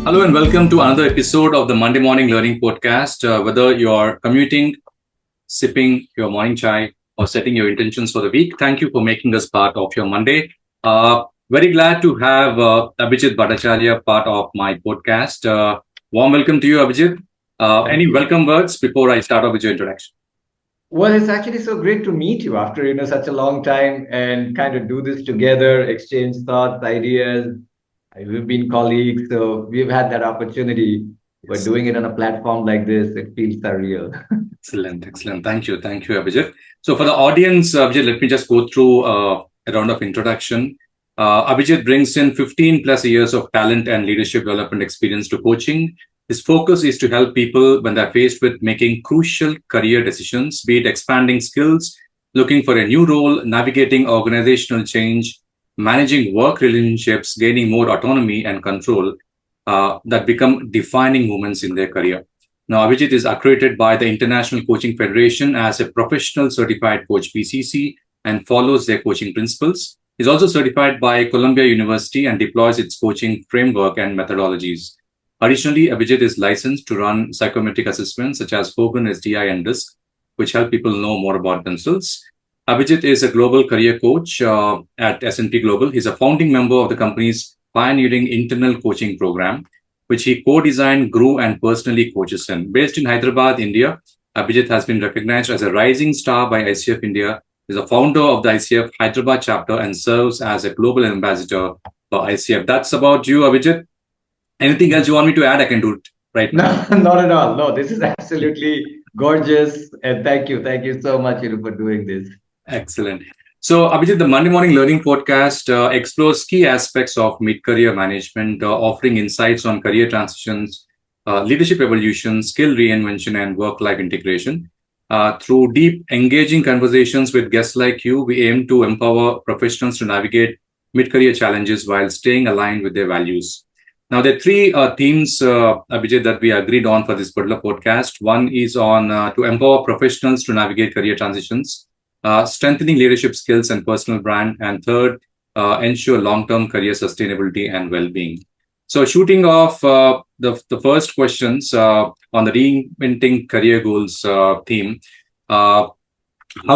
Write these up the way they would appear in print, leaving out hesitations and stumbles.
Hello and welcome to another episode of the Monday Morning Learning Podcast. Whether you're commuting, sipping your morning chai, or setting your intentions for the week, thank you for making us part of your Monday. Very glad to have Abhijit Bhattacharya part of my podcast. Warm welcome to you, Abhijit. Any welcome words before I start off with your introduction? Well, it's actually so great to meet you after such a long time and kind of do this together, exchange thoughts, ideas. We've been colleagues, so we've had that opportunity. But Yes. doing it on a platform like this, it feels surreal. Excellent. Thank you, Abhijit. So for the audience, Abhijit, let me just go through a round of introduction. Abhijit brings in 15 plus years of talent and leadership development experience to coaching. His focus is to help people when they're faced with making crucial career decisions, be it expanding skills, looking for a new role, navigating organizational change, managing work relationships, gaining more autonomy and control that become defining moments in their career. Now, Abhijit is accredited by the International Coaching Federation as a professional certified coach PCC and follows their coaching principles. He's also certified by Columbia University and deploys its coaching framework and methodologies. Additionally, Abhijit is licensed to run psychometric assessments such as Hogan, SDI, and DISC, which help people know more about themselves. Abhijit is a global career coach at S&P Global. He's a founding member of the company's pioneering internal coaching program, which he co-designed, grew, and personally coaches in. Based in Hyderabad, India, Abhijit has been recognized as a rising star by ICF India. He's a founder of the ICF Hyderabad chapter and serves as a global ambassador for ICF. That's about you, Abhijit. Anything else you want me to add? I can do it right now. No, not at all. No, this is absolutely gorgeous. And thank you. Thank you so much, for doing this. Excellent. So, Abhijit, the Monday Morning Learning Podcast explores key aspects of mid-career management, offering insights on career transitions, leadership evolution, skill reinvention, and work-life integration. Through deep, engaging conversations with guests like you, we aim to empower professionals to navigate mid-career challenges while staying aligned with their values. Now, there are three themes, Abhijit, that we agreed on for this particular podcast. One is on to empower professionals to navigate career transitions, strengthening leadership skills and personal brand, and third, ensure long-term career sustainability and well-being. So, shooting off the first questions on the reinventing career goals theme, how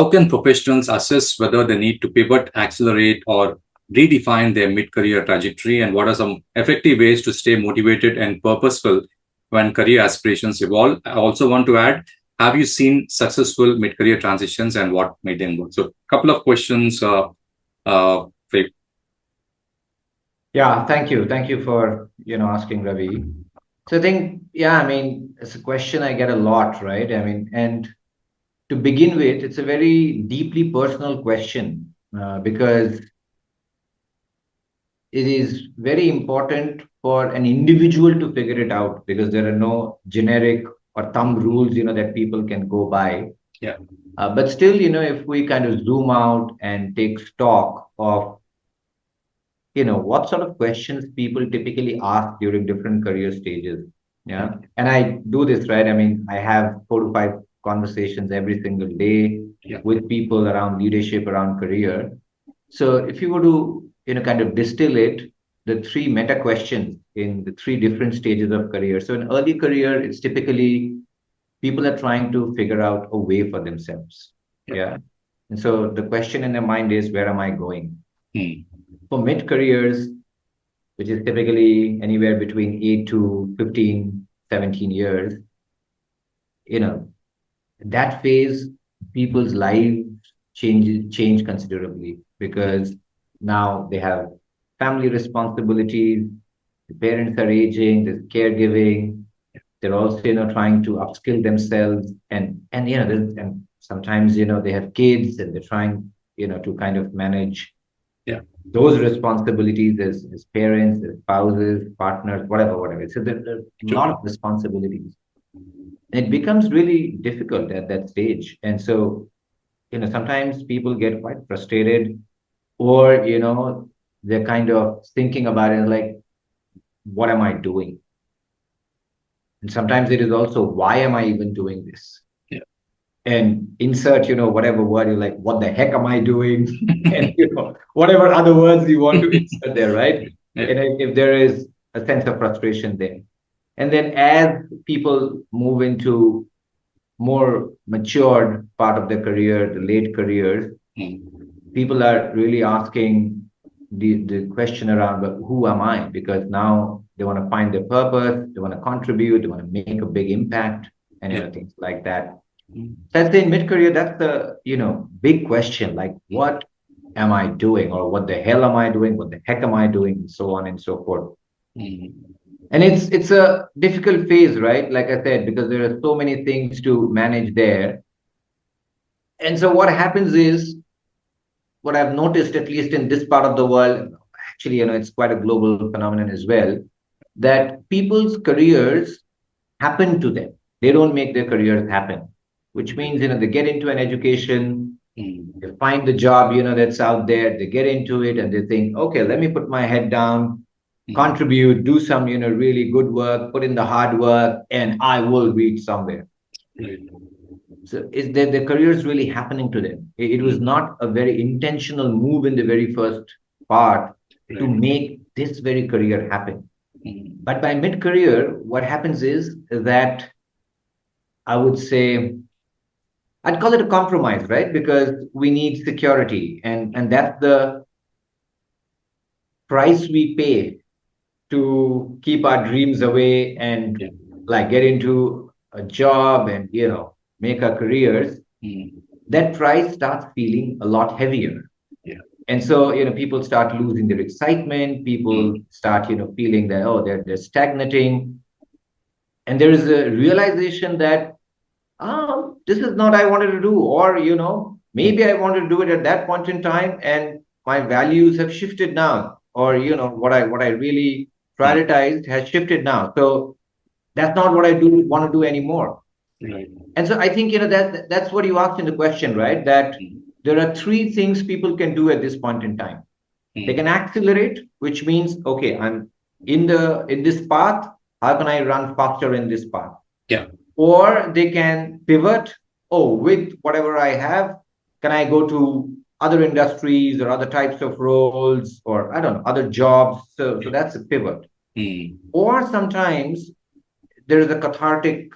can professionals assess whether they need to pivot, accelerate, or redefine their mid-career trajectory, and what are some effective ways to stay motivated and purposeful when career aspirations evolve? I also want to add, have you seen successful mid-career transitions and what made them work? So a couple of questions. Yeah, thank you. Thank you for, asking, Ravi. So I think, it's a question I get a lot, right? And to begin with, it's a very deeply personal question because it is very important for an individual to figure it out because there are no generic or thumb rules, that people can go by. Yeah. But still, if we kind of zoom out and take stock of, what sort of questions people typically ask during different career stages. Yeah. And I do this, right? I have 4 to 5 conversations every single day with people around leadership, around career. So if you were to, kind of distill it, the 3 meta questions in the 3 different stages of career. So in early career, it's typically people are trying to figure out a way for themselves. Yeah. And so the question in their mind is, where am I going? For mid-careers, which is typically anywhere between 8 to 15, 17 years, that phase, people's lives change considerably because now they have family responsibilities, the parents are aging, there's caregiving, they're also, trying to upskill themselves and sometimes, they have kids and they're trying, to kind of manage those responsibilities as parents, as spouses, partners, whatever. So there's a lot of responsibilities. It becomes really difficult at that stage. And so, sometimes people get quite frustrated or, they're kind of thinking about it like, what am I doing? And sometimes it is also, why am I even doing this? Yeah. And insert, whatever word you're like, what the heck am I doing? And, whatever other words you want to insert there, right? Yeah. And if there is a sense of frustration there. And then as people move into more matured part of their career, the late careers, people are really asking the question around, but who am I? Because now they want to find their purpose, they want to contribute, they want to make a big impact, and things like that. So I'd say in mid-career, that's the big question, like what am I doing, or what the hell am I doing, what the heck am I doing, and so on and so forth. And it's a difficult phase, right? Like I said, because there are so many things to manage there. And so what happens is, what I've noticed, at least in this part of the world, actually, it's quite a global phenomenon as well, that people's careers happen to them. They don't make their careers happen, which means, they get into an education, they find the job, that's out there, they get into it and they think, okay, let me put my head down, contribute, do some, really good work, put in the hard work, and I will reach somewhere. So is that the career is really happening to them? It was not a very intentional move in the very first part to make this very career happen. But by mid-career, what happens is that I would say, I'd call it a compromise, right? Because we need security, and that's the price we pay to keep our dreams away and like get into a job and make our careers. That price starts feeling a lot heavier. And so people start losing their excitement, people start feeling that, oh, they're stagnating, and there is a realization that, oh, this is not I wanted to do, or maybe I wanted to do it at that point in time and my values have shifted now, or what I really prioritized has shifted now, so that's not what I want to do anymore. And so I think that's what you asked in the question, right? That there are three things people can do at this point in time. They can accelerate, which means, okay, I'm in this path, how can I run faster in this path? Or they can pivot, with whatever I have, can I go to other industries or other types of roles, or I don't know, other jobs. So that's a pivot. Or sometimes there is a cathartic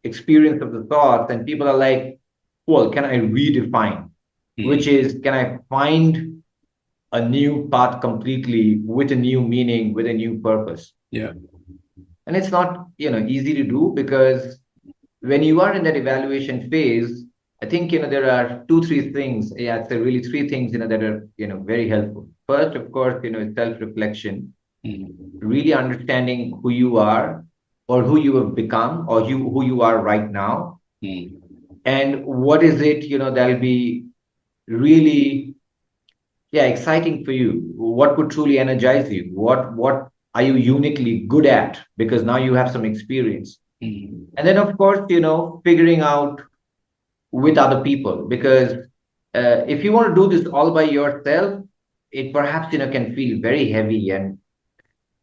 experience of the thoughts, and people are like, well, can I redefine? Which is, can I find a new path completely with a new meaning, with a new purpose? And it's not easy to do, because when you are in that evaluation phase, I think there are 2-3 things. It's really 3 things that are very helpful. First, of course, is self-reflection, really understanding who you are, or who you have become, or who you are right now, and what is it that'll be really exciting for you. What would truly energize you? What are you uniquely good at? Because now you have some experience. And then, of course, figuring out with other people, because if you want to do this all by yourself, it perhaps can feel very heavy, and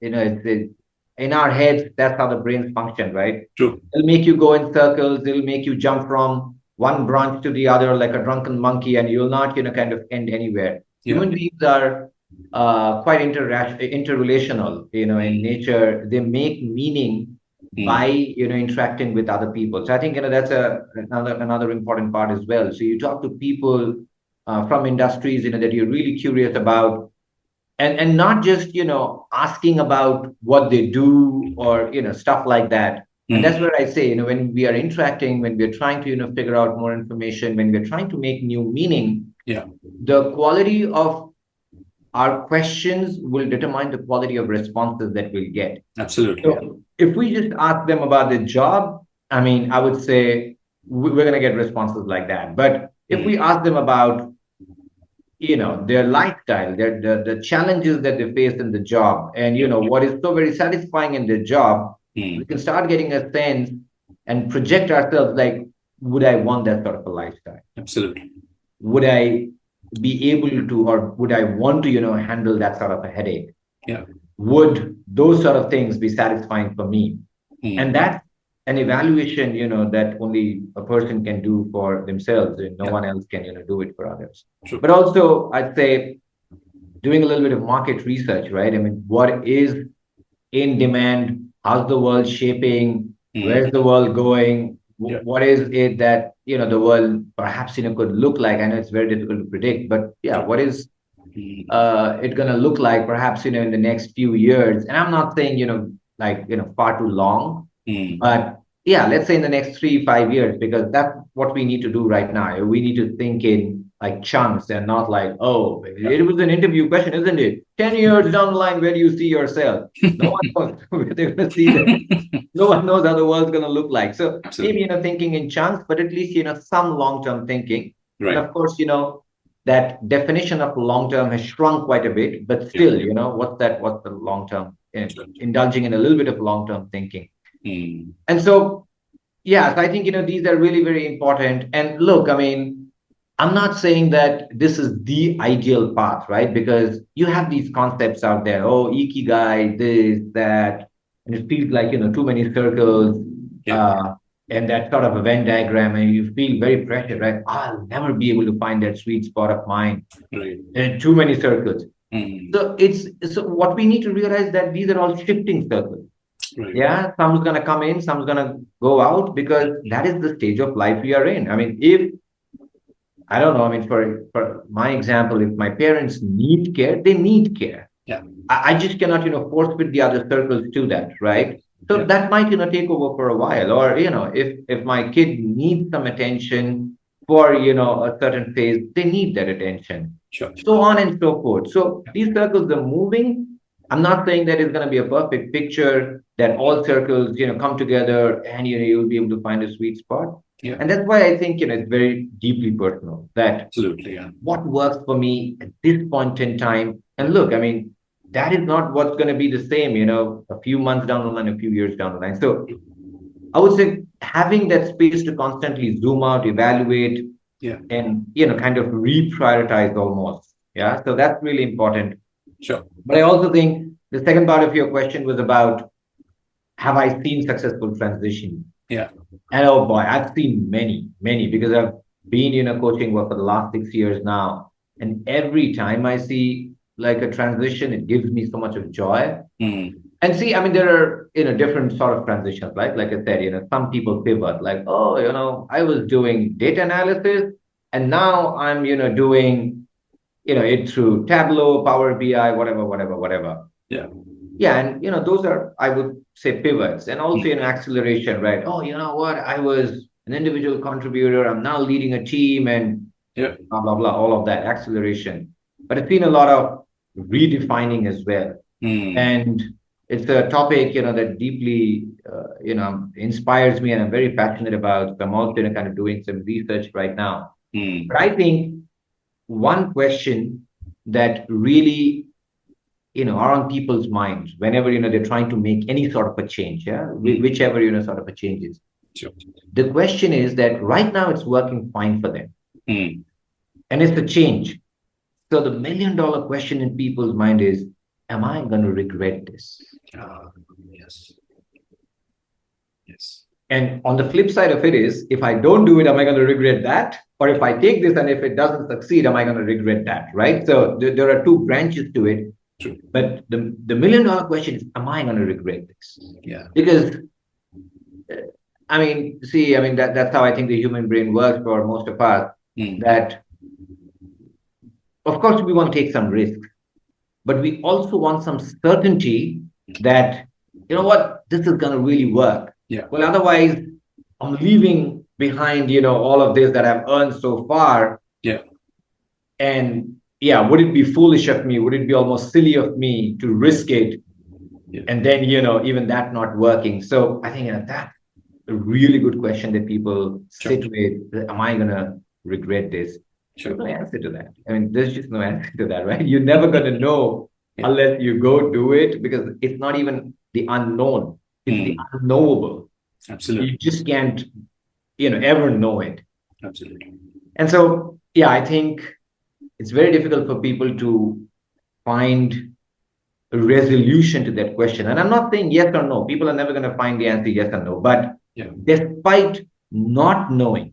it's in our heads, that's how the brains function, right? True. It'll make you go in circles, it'll make you jump from one branch to the other like a drunken monkey, and you'll not kind of end anywhere. Human beings are quite interrelational in nature. They make meaning by interacting with other people. So I think that's another important part as well. So you talk to people from industries that you're really curious about, and not just asking about what they do or stuff like that. And that's where I say, when we are interacting, when we're trying to figure out more information, when we're trying to make new meaning, the quality of our questions will determine the quality of responses that we'll get. Absolutely. So if we just ask them about the job, I mean, I would say we're going to get responses like that. But if we ask them about their lifestyle, the challenges that they face in the job, and what is so very satisfying in their job, we can start getting a sense and project ourselves like, would I want that sort of a lifestyle? Absolutely. Would I be able to, or would I want to handle that sort of a headache? Would those sort of things be satisfying for me? And that's an evaluation that only a person can do for themselves, and no one else can do it for others. True. But also, I'd say doing a little bit of market research, right? I mean, what is in demand? How's the world shaping? Mm. Where's the world going? Yeah. What is it that, the world perhaps, could look like? I know it's very difficult to predict, but yeah, what is Mm. it going to look like perhaps, in the next few years? And I'm not saying, like, far too long, Mm. but yeah, let's say in the next 3, 5 years, because that's what we need to do right now. We need to think in like chunks and not like, oh, it was an interview question, isn't it? 10 years down the line, where do you see yourself? No one knows where they're going to see that. No one knows how the world's going to look like. So Absolutely. maybe, thinking in chunks, but at least, some long-term thinking. And Right. of course, that definition of long-term has shrunk quite a bit, but still, what's the long-term? Indulging in a little bit of long-term thinking. Mm. And so, yeah, so I think, these are really, very important. And look, I mean, I'm not saying that this is the ideal path, right? Because you have these concepts out there, oh, ikigai, this, that, and it feels like, too many circles, Yeah. and that sort of a Venn diagram, and you feel very pressured, right? I'll never be able to find that sweet spot of mine. Right. And too many circles. Mm. So what we need to realize that these are all shifting circles. Right. Yeah, some's gonna come in, some's gonna go out, because that is the stage of life we are in. I mean, if I don't know, I mean, for my example, if my parents need care, they need care. Yeah. I just cannot, force fit the other circles to that, right? So Yeah. that might, take over for a while. Or, if my kid needs some attention for, a certain phase, they need that attention. Sure. So on and so forth. So these circles are moving. I'm not saying that it's going to be a perfect picture, that all circles, come together and, you'll be able to find a sweet spot. Yeah. And that's why I think, it's very deeply personal, that Absolutely. Yeah. what works for me at this point in time. And look, I mean, that is not what's going to be the same, a few months down the line, a few years down the line. So I would say having that space to constantly zoom out, evaluate, Yeah. and, kind of reprioritize almost. Yeah. So that's really important. Sure. But I also think the second part of your question was about, have I seen successful transition? Yeah. And oh boy, I've seen many, many, because I've been, coaching work for the last 6 years now. And every time I see like a transition, it gives me so much of joy. Mm. And see, I mean, there are, different sort of transitions, right? Like I said, some people pivot, like, oh, I was doing data analysis and now I'm, doing, it through Tableau, Power BI, whatever, whatever, whatever. Yeah. Yeah. And, those are, I would say, pivots, and also an acceleration, right? Oh, you know what? I was an individual contributor. I'm now leading a team, and Yeah. blah, blah, blah, all of that acceleration. But it's been a lot of redefining as well. Mm. And it's a topic, that deeply, inspires me, and I'm very passionate about. So I'm also, kind of doing some research right now. Mm. But I think one question that really, are on people's minds whenever, they're trying to make any sort of a change, yeah, whichever, sort of a change is. Sure. The question is that right now it's working fine for them. Mm. And it's a change. So the $1 million question in people's mind is, am I going to regret this? Yes. Yes. And on the flip side of it is, if I don't do it, am I going to regret that? Or if I take this and if it doesn't succeed, am I going to regret that? Right? So there are two branches to it. True. But the $1 million question is, am I going to regret this? Yeah. Because, I mean, see, I mean, that's how I think the human brain works for most of us. That, of course, we want to take some risks, but we also want some certainty that, you know what, this is going to really work. Yeah. Well, otherwise, I'm leaving behind, all of this that I've earned so far. Yeah. And yeah, would it be foolish of me? Would it be almost silly of me to risk it? Yeah. And then, even that not working. So I think that's a really good question that people sit with. Am I going to regret this? There's no answer to that. I mean, there's just no answer to that, right? You're never going to know unless you go do it, because it's not even the unknown. It's the unknowable. Absolutely. You just can't, ever know it. Absolutely. And so, yeah, I think it's very difficult for people to find a resolution to that question. And I'm not saying yes or no. People are never going to find the answer yes or no. But despite not knowing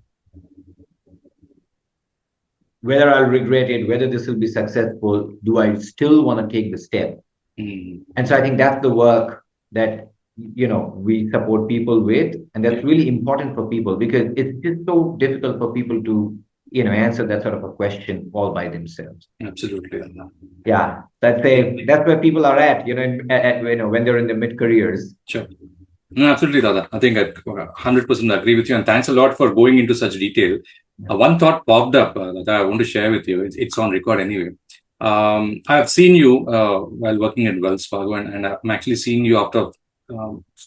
whether I'll regret it, whether this will be successful, do I still want to take the step? And so I think that's the work that we support people with, and that's really important for people because it's just so difficult for people to answer that sort of a question all by themselves. Absolutely. Yeah, that's where people are at, when they're in the mid careers. Sure. No, absolutely, Dada. I think I 100% agree with you, and thanks a lot for going into such detail. One thought popped up that I want to share with you. It's on record anyway. I've seen you while working at Wells Fargo, and I'm actually seeing you after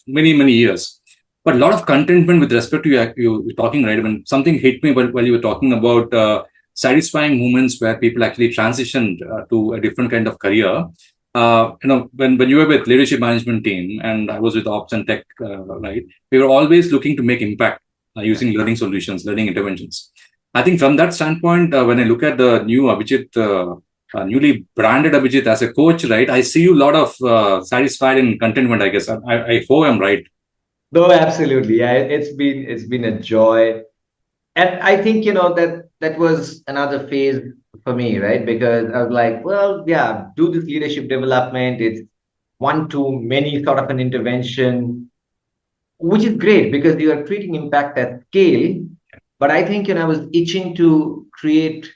many, many years. But a lot of contentment with respect to you talking, right? When something hit me while you were talking about satisfying moments where people actually transitioned to a different kind of career. When you were with leadership management team and I was with ops and tech, right? We were always looking to make impact using learning solutions, learning interventions. I think from that standpoint, when I look at the new Abhijit, newly branded Abhijit as a coach, right? I see you a lot of satisfied and contentment, I guess. I hope I'm right. No, absolutely. Yeah, it's been a joy. And I think, that was another phase for me, right? Because I was like, well, yeah, do this leadership development. It's one to many sort of an intervention, which is great because you are creating impact at scale. But I think, I was itching to create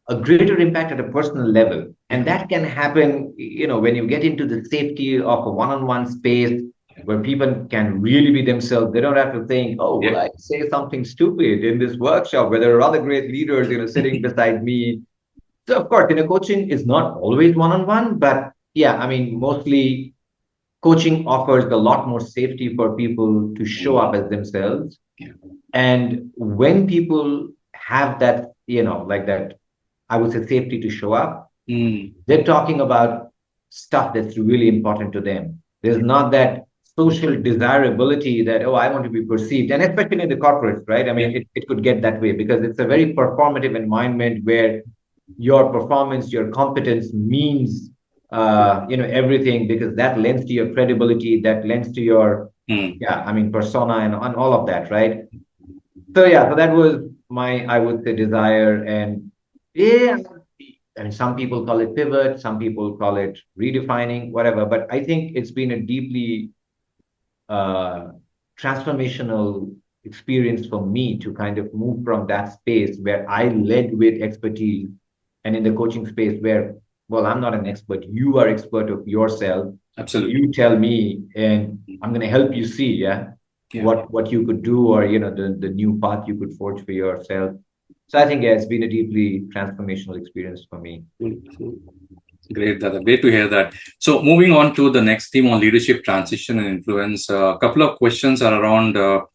a greater impact at a personal level. And that can happen, when you get into the safety of a one-on-one space where people can really be themselves. They don't have to think, oh, will I say something stupid in this workshop where there are other great leaders, sitting beside me. So of course, coaching is not always one-on-one, but yeah, I mean, mostly coaching offers a lot more safety for people to show up as themselves. And when people have that, like that, I would say safety to show up, they're talking about stuff that's really important to them. There's not that social desirability that, oh, I want to be perceived. And especially in the corporates, right? I mean, it could get that way because it's a very performative environment where your performance, your competence means, everything because that lends to your credibility, that lends to your, persona and all of that, right? So that was my, I would say, desire. And yeah, I mean, some people call it pivot, some people call it redefining, whatever. But I think it's been a deeply transformational experience for me to kind of move from that space where I led with expertise and in the coaching space where, well, I'm not an expert. You are expert of yourself. Absolutely. You tell me, and I'm going to help you see, what you could do or, the new path you could forge for yourself. So I think, it's been a deeply transformational experience for me. Great, Dada. Great to hear that. So moving on to the next theme on leadership transition and influence, a couple of questions are around, how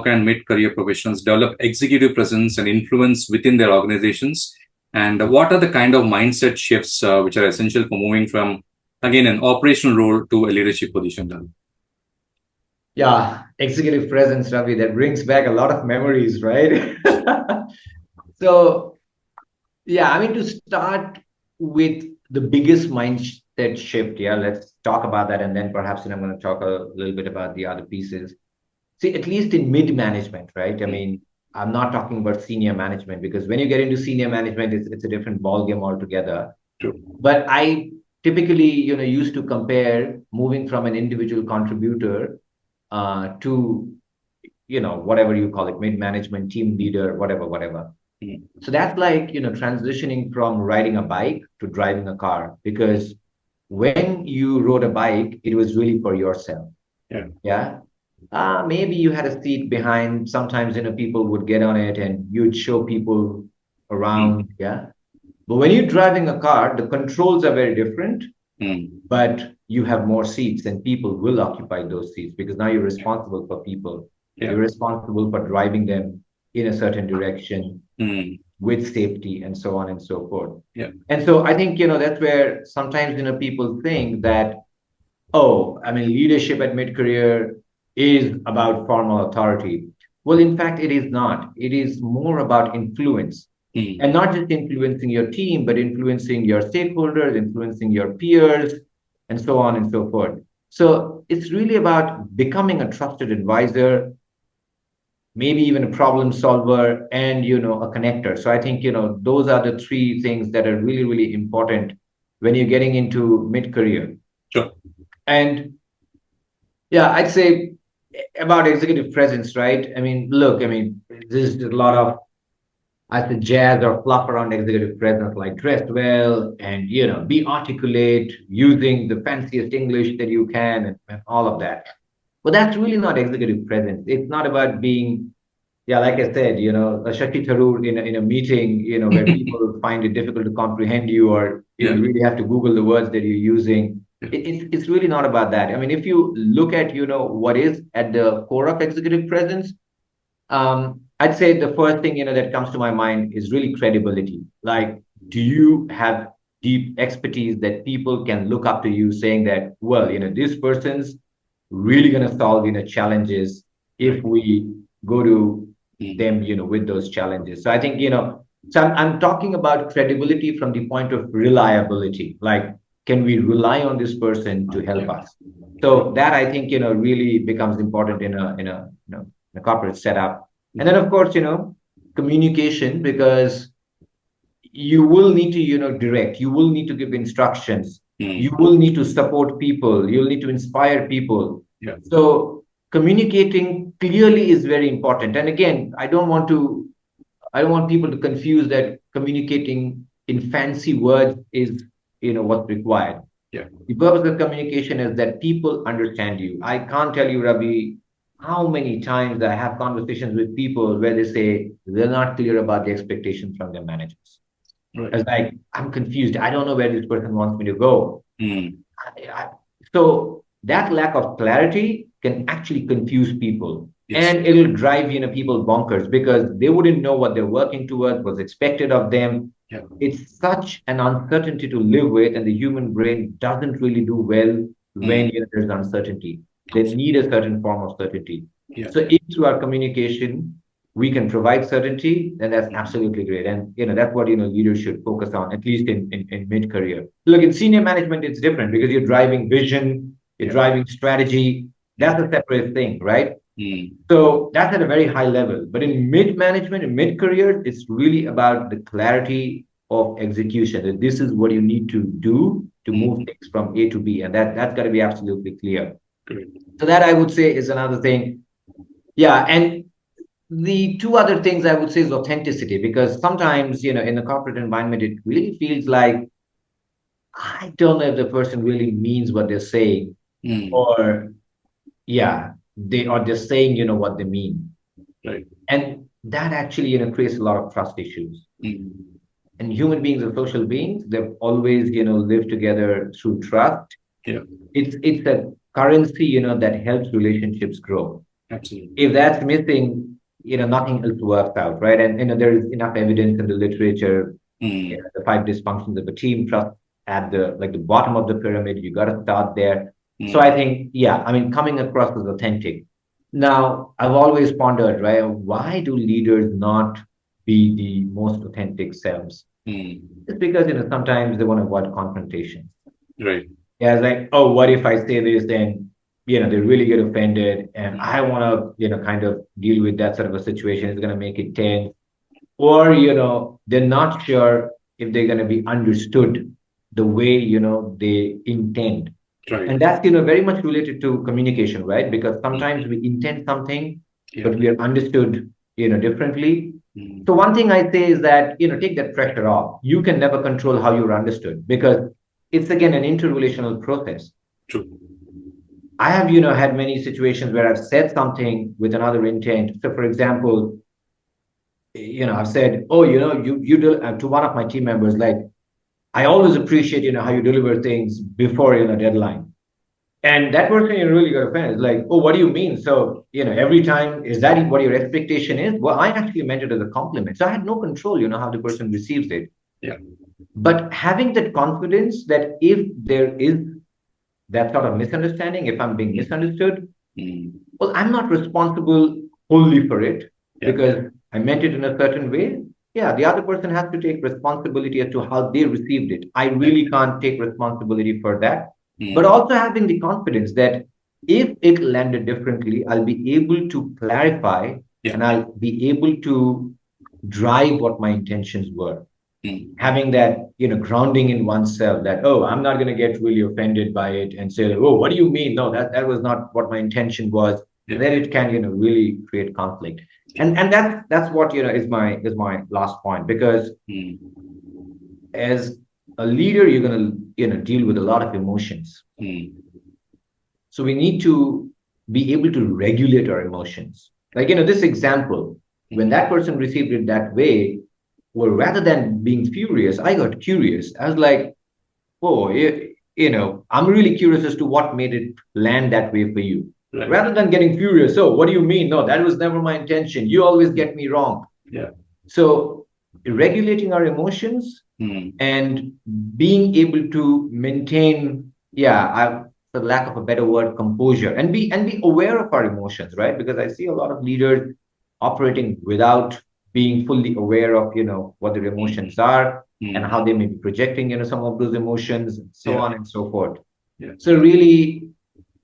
can mid-career professionals develop executive presence and influence within their organizations? And what are the kind of mindset shifts which are essential for moving from, again, an operational role to a leadership position? Dada? Yeah, executive presence, Ravi, that brings back a lot of memories, right? So, I mean, to start with the biggest mindset shift, let's talk about that. And then perhaps I'm going to talk a little bit about the other pieces. See, at least in mid-management, right? I mean, I'm not talking about senior management because when you get into senior management, it's a different ballgame altogether. True. But I typically, used to compare moving from an individual contributor to, whatever you call it, mid-management, team leader, whatever. So that's like, transitioning from riding a bike to driving a car, because when you rode a bike, it was really for yourself. Yeah. Maybe you had a seat behind. Sometimes, people would get on it and you'd show people around. Yeah. But when you're driving a car, the controls are very different, but you have more seats and people will occupy those seats because now you're responsible for people. You're responsible for driving them in a certain direction with safety and so on and so forth. And so I think, that's where sometimes, people think that, oh, I mean, leadership at mid-career is about formal authority. Well, in fact, it is not. It is more about influence. And not just influencing your team, but influencing your stakeholders, influencing your peers, and so on and so forth. So it's really about becoming a trusted advisor, maybe even a problem solver, and, a connector. So I think, those are the three things that are really, really important when you're getting into mid-career. Sure. And Yeah, I'd say about executive presence, right? I mean, look, I mean, there's a lot of, I said, jazz or fluff around executive presence, like dress well and, be articulate, using the fanciest English that you can, and all of that. But that's really not executive presence. It's not about being, yeah, like I said, a Shashi Tharoor in a meeting, where people find it difficult to comprehend you, or Yeah. you really have to Google the words that you're using. It's really not about that. I mean, if you look at, what is at the core of executive presence, I'd say the first thing, that comes to my mind is really credibility. Like, do you have deep expertise that people can look up to you saying that, well, this person's really going to solve, challenges if Right. we go to Mm. them, with those challenges. So I think, so I'm talking about credibility from the point of reliability. Like, can we rely on this person to help Yeah. us? So that I think, really becomes important in a corporate setup. And then, of course, communication, because you will need to, direct, you will need to give instructions, you Mm. will need to support people, you'll need to inspire people. Yeah. So communicating clearly is very important. And again, I don't want people to confuse that communicating in fancy words is, what's required. Yeah. The purpose of communication is that people understand you. I can't tell you, Ravi, how many times I have conversations with people where they say they're not clear about the expectations from their managers. Right. It's like, I'm confused. I don't know where this person wants me to go. Mm. I- so that lack of clarity can actually confuse people. Yes. And it'll drive, people bonkers because they wouldn't know what they're working towards, what's expected of them. Yeah. It's such an uncertainty to live with, and the human brain doesn't really do well when, Mm. there's uncertainty. They need a certain form of certainty. Yeah. So if through our communication we can provide certainty, then that's absolutely great. And that's what leaders should focus on, at least in mid-career. Look, in senior management, it's different because you're driving vision, you're Yeah. driving strategy. Yeah. That's a separate thing, right? Mm. So that's at a very high level. But in mid-management and mid-career, it's really about the clarity of execution. That this is what you need to do to move Mm. things from A to B. And that's got to be absolutely clear. Great. So that I would say is another thing. Yeah. And the two other things I would say is authenticity, because sometimes, in the corporate environment, it really feels like I don't know if the person really means what they're saying, Mm. or yeah, they're saying, what they mean. Right. And that actually, creates a lot of trust issues. Mm. And human beings are social beings. They've always, lived together through trust. Yeah. It's a currency, that helps relationships grow. Absolutely. If that's missing, nothing else works out, right? And there is enough evidence in the literature, Mm. the five dysfunctions of a team, trust at the bottom of the pyramid. You got to start there. So Mm. I think, yeah, I mean, coming across as authentic. Now, I've always pondered, right? Why do leaders not be the most authentic selves? Mm. It's because sometimes they want to avoid confrontation. Right. Yeah, it's like, oh, what if I say this? Then, they really get offended. And I want to, kind of deal with that sort of a situation. It's going to make it tense. Or, they're not sure if they're going to be understood the way, they intend. Right. And that's, very much related to communication, right? Because sometimes we intend something, Yeah. but we are understood, differently. Mm. So one thing I say is that, take that pressure off. You can never control how you're understood because it's again an interrelational process. True. I have, had many situations where I've said something with another intent. So for example, I've said, oh, you do to one of my team members, like, I always appreciate, how you deliver things before, deadline. And that person really got offended. It's like, oh, what do you mean? So, every time, is that what your expectation is? Well, I actually meant it as a compliment. So I had no control, how the person receives it. Yeah. But having that confidence that if there is that sort of misunderstanding, if I'm being misunderstood, Mm. well, I'm not responsible wholly for it Yeah. because I meant it in a certain way. Yeah, the other person has to take responsibility as to how they received it. I really can't take responsibility for that. But Mm. also having the confidence that if it landed differently, I'll be able to clarify Yeah. and I'll be able to drive what my intentions were. having that, grounding in oneself, that, oh, I'm not going to get really offended by it and say, oh, what do you mean? No, that was not what my intention was. Yeah. Then it can, really create conflict. And that's what, is my last point, because as a leader, you're going to, deal with a lot of emotions. So we need to be able to regulate our emotions. Like, this example, when that person received it that way, well, rather than being furious, I got curious. I was like, oh, I'm really curious as to what made it land that way for you. Right. Rather than getting furious, oh, what do you mean? No, that was never my intention. You always get me wrong. Yeah. So regulating our emotions and being able to maintain, for lack of a better word, composure, and be aware of our emotions, right? Because I see a lot of leaders operating without being fully aware of, what their emotions are and how they may be projecting, some of those emotions, and so on and so forth. Yeah. So really,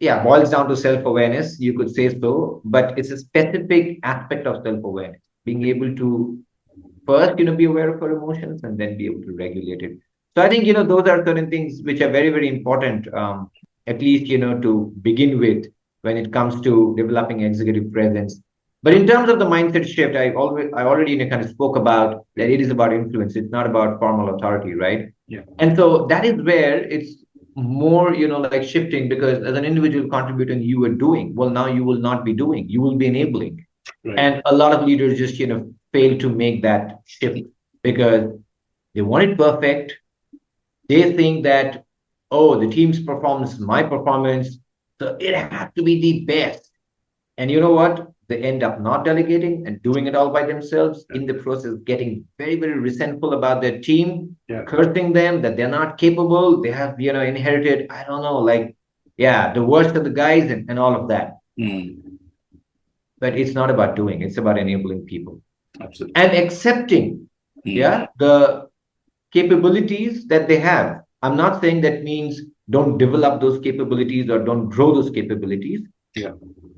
boils down to self-awareness, you could say so, but it's a specific aspect of self-awareness, being able to first, be aware of our emotions and then be able to regulate it. So I think, those are certain things which are very, very important, at least, to begin with when it comes to developing executive presence. But in terms of the mindset shift, I already kind of spoke about that it is about influence. It's not about formal authority, right? Yeah. And so that is where it's more, like shifting, because as an individual contributor, you are doing, well, now you will not be doing, you will be enabling. Right. And a lot of leaders just, fail to make that shift because they want it perfect. They think that, oh, the team's performance is my performance, so it has to be the best. And you know what? They end up not delegating and doing it all by themselves, in the process, getting very, very resentful about their team, cursing them that they're not capable. They have, inherited, I don't know, like, the worst of the guys and all of that. But it's not about doing, it's about enabling people. Absolutely. And accepting, the capabilities that they have. I'm not saying that means don't develop those capabilities or don't grow those capabilities. Yeah.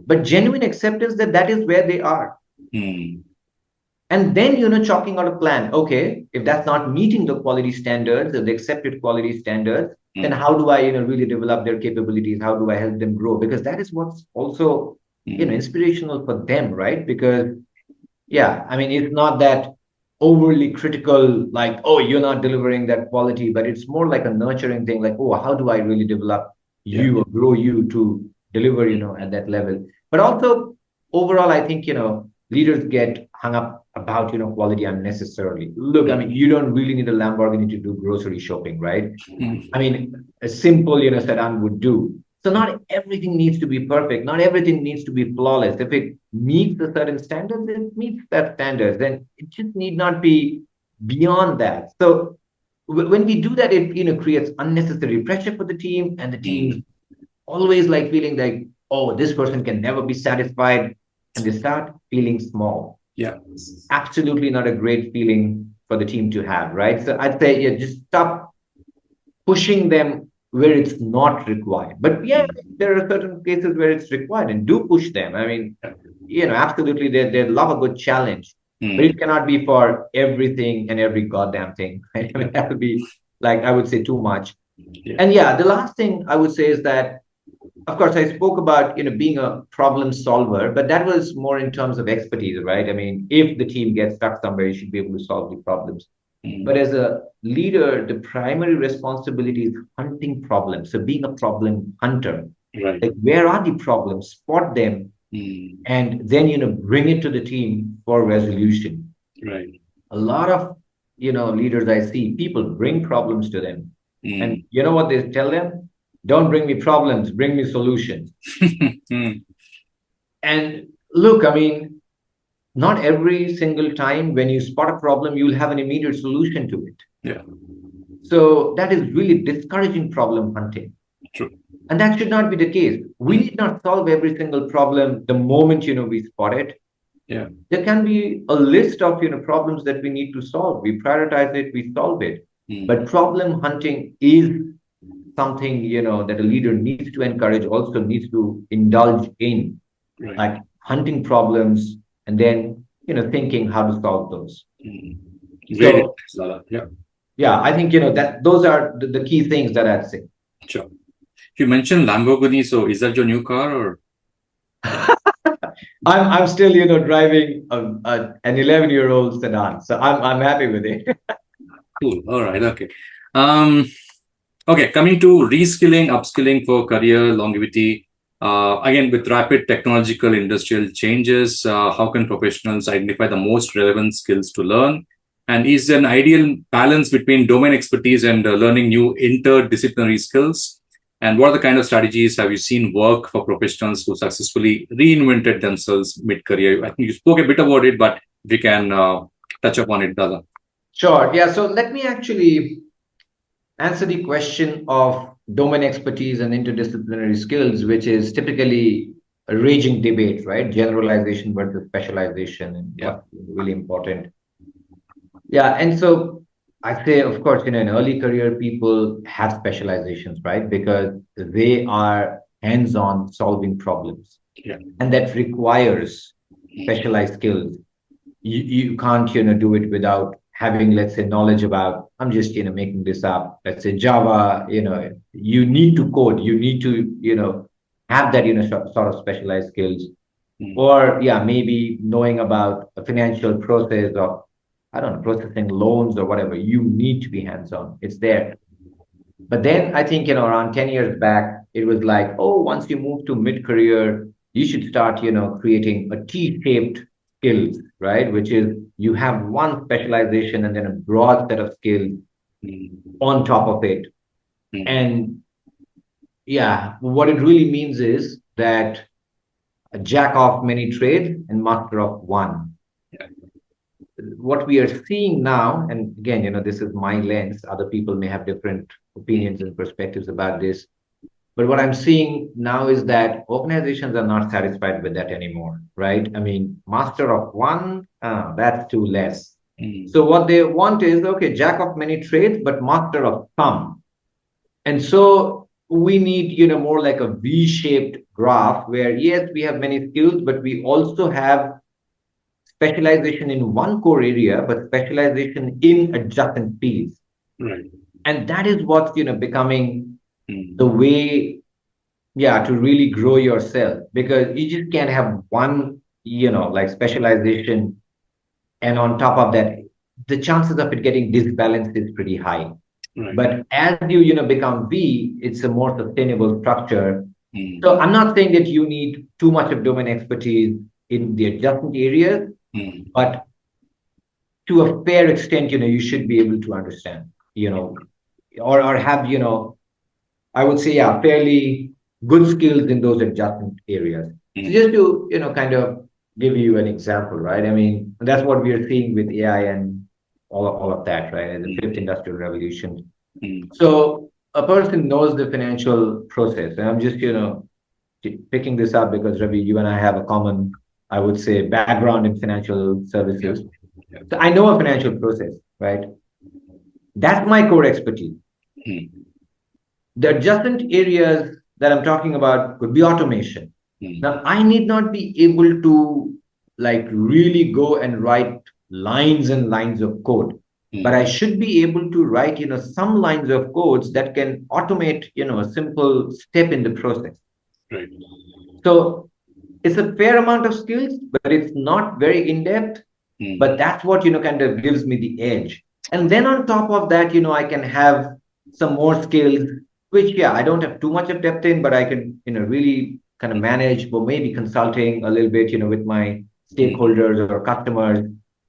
But genuine acceptance that is where they are. And then, chalking out a plan. Okay, if that's not meeting the quality standards, the accepted quality standards, then how do I, really develop their capabilities? How do I help them grow? Because that is what's also, inspirational for them, right? Because, I mean, it's not that overly critical, like, oh, you're not delivering that quality, but it's more like a nurturing thing, like, oh, how do I really develop you or grow you to deliver, at that level? But also, overall, I think, leaders get hung up about, quality unnecessarily. Look, I mean, you don't really need a Lamborghini to do grocery shopping, right? I mean, a simple, sedan would do. So not everything needs to be perfect. Not everything needs to be flawless. If it meets a certain standard, then it meets that standard. Then it just need not be beyond that. So when we do that, it creates unnecessary pressure for the team, and the team's always like feeling like, oh, this person can never be satisfied, and they start feeling small. Yeah. Absolutely not a great feeling for the team to have, right? So I'd say, just stop pushing them where it's not required. But there are certain cases where it's required, and do push them. I mean, absolutely, they love a good challenge, but it cannot be for everything and every goddamn thing. Right? I mean, that would be, like, I would say, too much. And the last thing I would say is that, of course, I spoke about, being a problem solver, but that was more in terms of expertise, right? I mean, if the team gets stuck somewhere, you should be able to solve the problems. But as a leader, the primary responsibility is hunting problems. So being a problem hunter, right? Like, where are the problems? Spot them, and then bring it to the team for resolution. Right. A lot of leaders I see, people bring problems to them, and you know what they tell them? Don't bring me problems, bring me solutions. And look, I mean, not every single time when you spot a problem, you'll have an immediate solution to it. Yeah. So that is really discouraging problem hunting. True. And that should not be the case. We need not solve every single problem the moment, we spot it. Yeah. There can be a list of, problems that we need to solve. We prioritize it, we solve it. But problem hunting is something, that a leader needs to encourage, also needs to indulge in, like hunting problems, and then thinking how to solve those. Great So insights, Lala. Yeah, yeah, I think, that those are the key things that I'd say. sure. You mentioned Lamborghini, so is that your new car or? I'm still, driving an 11-year-old sedan, so I'm happy with it. Cool. All right. Okay. Um, okay. Coming to reskilling, upskilling for career longevity. Again, with rapid technological industrial changes, how can professionals identify the most relevant skills to learn? And is there an ideal balance between domain expertise and learning new interdisciplinary skills? And what are the kind of strategies have you seen work for professionals who successfully reinvented themselves mid-career? I think you spoke a bit about it, but we can touch upon it, Dada. Sure. Yeah. So let me actually answer the question of domain expertise and interdisciplinary skills, which is typically a raging debate, right? Generalization versus specialization, and Yeah. what's really important. Yeah, and so I say, of course, in early career, people have specializations, right? Because they are hands-on solving problems, Yeah. and that requires specialized skills. You can't, do it without having, let's say, knowledge about, I'm just, making this up, let's say Java, you need to code, you need to, have that, sort of specialized skills. Mm. Or, yeah, maybe knowing about a financial process of, I don't know, processing loans or whatever. You need to be hands-on. It's there. But then I think, around 10 years back, it was like, oh, once you move to mid-career, you should start, creating a T-shaped skills, right? Which is you have one specialization and then a broad set of skills Mm. on top of it. Mm. And yeah, what it really means is that a jack of many trades and master of one. Yeah. What we are seeing now, and again, this is my lens, other people may have different Mm. opinions and perspectives about this. But what I'm seeing now is that organizations are not satisfied with that anymore, right? I mean, master of one, that's too less. Mm. So what they want is, okay, jack of many trades, but master of some. And so we need, more like a V-shaped graph where, yes, we have many skills, but we also have specialization in one core area, but specialization in adjacent fields. Right. And that is what's, becoming the Mm. way, yeah, to really grow yourself, because you just can't have one, like specialization. And on top of that, the chances of it getting disbalanced is pretty high. Right. But as you, become V, it's a more sustainable structure. Mm. So I'm not saying that you need too much of domain expertise in the adjacent areas, Mm. but to a fair extent, you should be able to understand, or have, I would say, yeah, fairly good skills in those adjacent areas. So Mm. just to, kind of give you an example, right? I mean, that's what we are seeing with AI and all of that, right? And the fifth Mm. industrial revolution. Mm. So a person knows the financial process. And I'm just, picking this up because Ravi, you and I have a common, I would say, background in financial Yeah. services. Yeah. So I know a financial process, right? That's my core expertise. Mm. The adjacent areas that I'm talking about could be automation. Mm. Now, I need not be able to like really go and write lines and lines of code, but I Mm. should be able to write, some lines of codes that can automate, a simple step in the process. Right. So it's a fair amount of skills, but it's not very in depth. Mm. But that's what, kind of gives me the edge. And then on top of that, I can have some more skills, which, yeah, I don't have too much of depth in, but I can, really kind of manage, or maybe consulting a little bit, with my Mm. stakeholders or customers,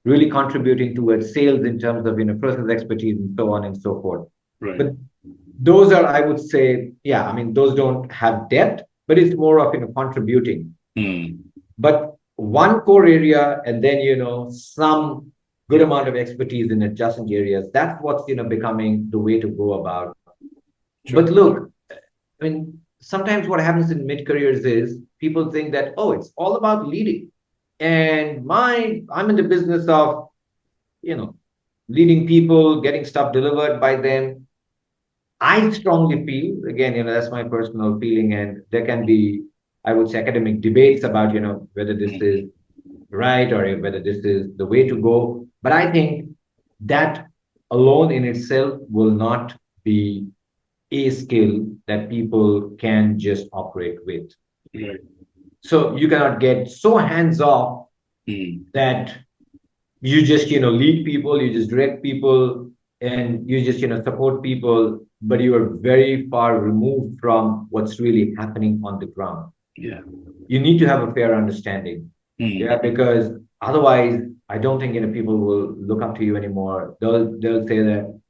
really contributing towards sales in terms of, process expertise and so on and so forth. Right. But those are, I would say, yeah, I mean, those don't have depth, but it's more of, contributing. Mm. But one core area, and then, some good Yeah. amount of expertise in adjacent areas. That's what's, becoming the way to go about. Sure. But look, I mean, sometimes what happens in mid careers is people think that, oh, it's all about leading. And I'm in the business of, you know, leading people, getting stuff delivered by them. I strongly feel, again, that's my personal feeling, and there can be, I would say, academic debates about, whether this Mm. is right or whether this is the way to go. But I think that alone in itself will not be a skill that people can just operate with. Right. So you cannot get so hands off that you just, lead people, you just direct people, and you just, support people, but you are very far removed from what's really happening on the ground. Yeah. You need to have a fair understanding. Yeah, because otherwise, I don't think, people will look up to you anymore. They'll say that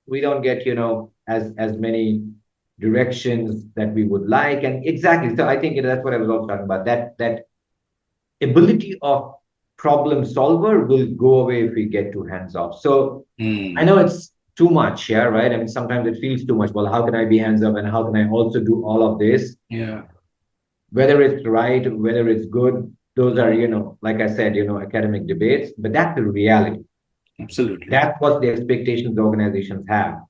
we don't get, as many directions that we would like. And exactly. So I think that's what I was also talking about. That ability of problem solver will go away if we get too hands off. So I know it's too much, yeah, right? I mean, sometimes it feels too much. Well, how can I be hands off and how can I also do all of this? Yeah. Whether it's right, whether it's good, those are, like I said, academic debates, but that's the reality. Absolutely. That's what the expectations organizations have.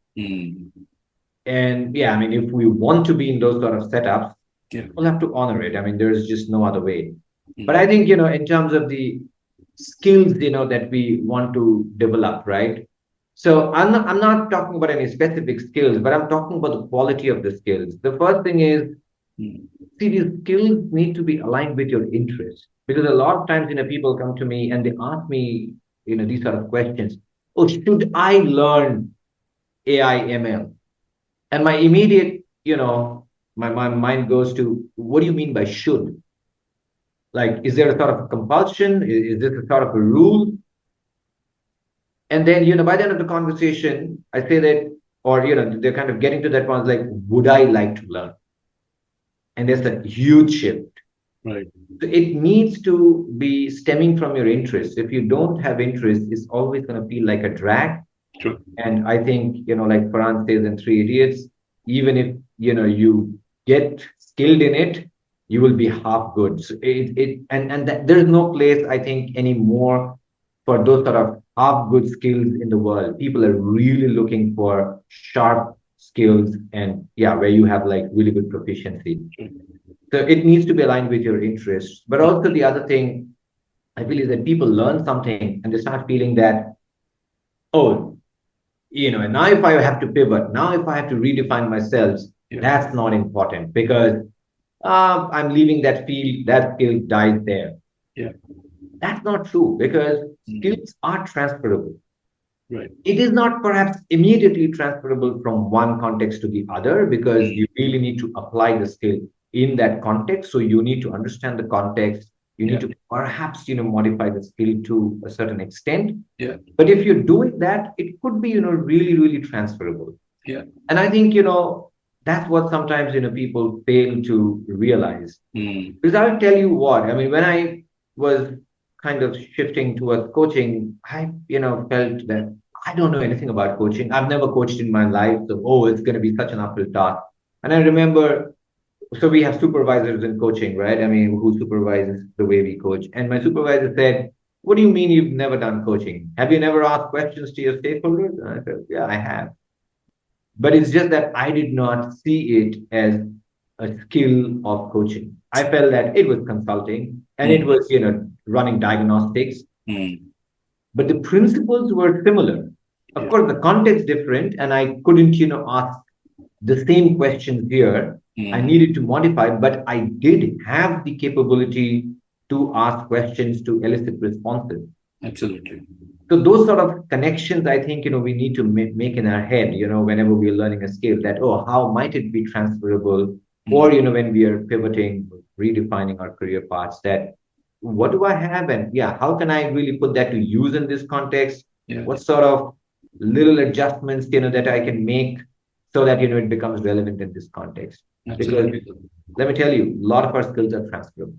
And yeah, I mean, if we want to be in those sort of setups, we'll have to honor it. I mean, there's just no other way. But I think, in terms of the skills, that we want to develop, right? So I'm not talking about any specific skills, but I'm talking about the quality of the skills. The first thing is, see, these skills need to be aligned with your interests. Because a lot of times, people come to me and they ask me, these sort of questions. Oh, should I learn AI ML? And my immediate, my mind goes to, what do you mean by should? Like, is there a sort of compulsion? Is this a sort of a rule? And then, by the end of the conversation, I say that, or, they're kind of getting to that point, like, would I like to learn? And there's a huge shift. Right. So it needs to be stemming from your interest. If you don't have interest, it's always going to feel like a drag. True. And I think, like Farhan says in Three Idiots, even if, you get skilled in it, you will be half good. So there's no place, I think, anymore for those sort of half good skills in the world. People are really looking for sharp skills and where you have like really good proficiency. So it needs to be aligned with your interests. But also the other thing I feel is that people learn something and they start feeling that, oh, and now if I have to pivot, now if I have to redefine myself, that's not important because I'm leaving that field, that skill dies there. Yeah. That's not true because skills are transferable. Right. It is not perhaps immediately transferable from one context to the other because you really need to apply the skill in that context. So you need to understand the context. You need to perhaps, modify the skill to a certain extent. Yeah. But if you're doing that, it could be, really, really transferable. Yeah. And I think, that's what sometimes, people fail to realize. Because I'll tell you what, I mean, when I was kind of shifting towards coaching, I, felt that I don't know anything about coaching. I've never coached in my life. So, it's going to be such an uphill task. And I remember, so we have supervisors in coaching, right? I mean, who supervises the way we coach. And my supervisor said, what do you mean you've never done coaching? Have you never asked questions to your stakeholders? And I said, yeah, I have. But it's just that I did not see it as a skill of coaching. I felt that it was consulting and it was, running diagnostics. But the principles were similar. Of course, the context different, and I couldn't, ask the same questions here. I needed to modify, but I did have the capability to ask questions to elicit responses. Absolutely. So those sort of connections, I think, we need to make in our head, whenever we're learning a skill that, how might it be transferable? Or, when we are pivoting, redefining our career paths, that what do I have? And how can I really put that to use in this context? What sort of little adjustments, that I can make so that, it becomes relevant in this context? Absolutely. Because let me tell you, a lot of our skills are transferable.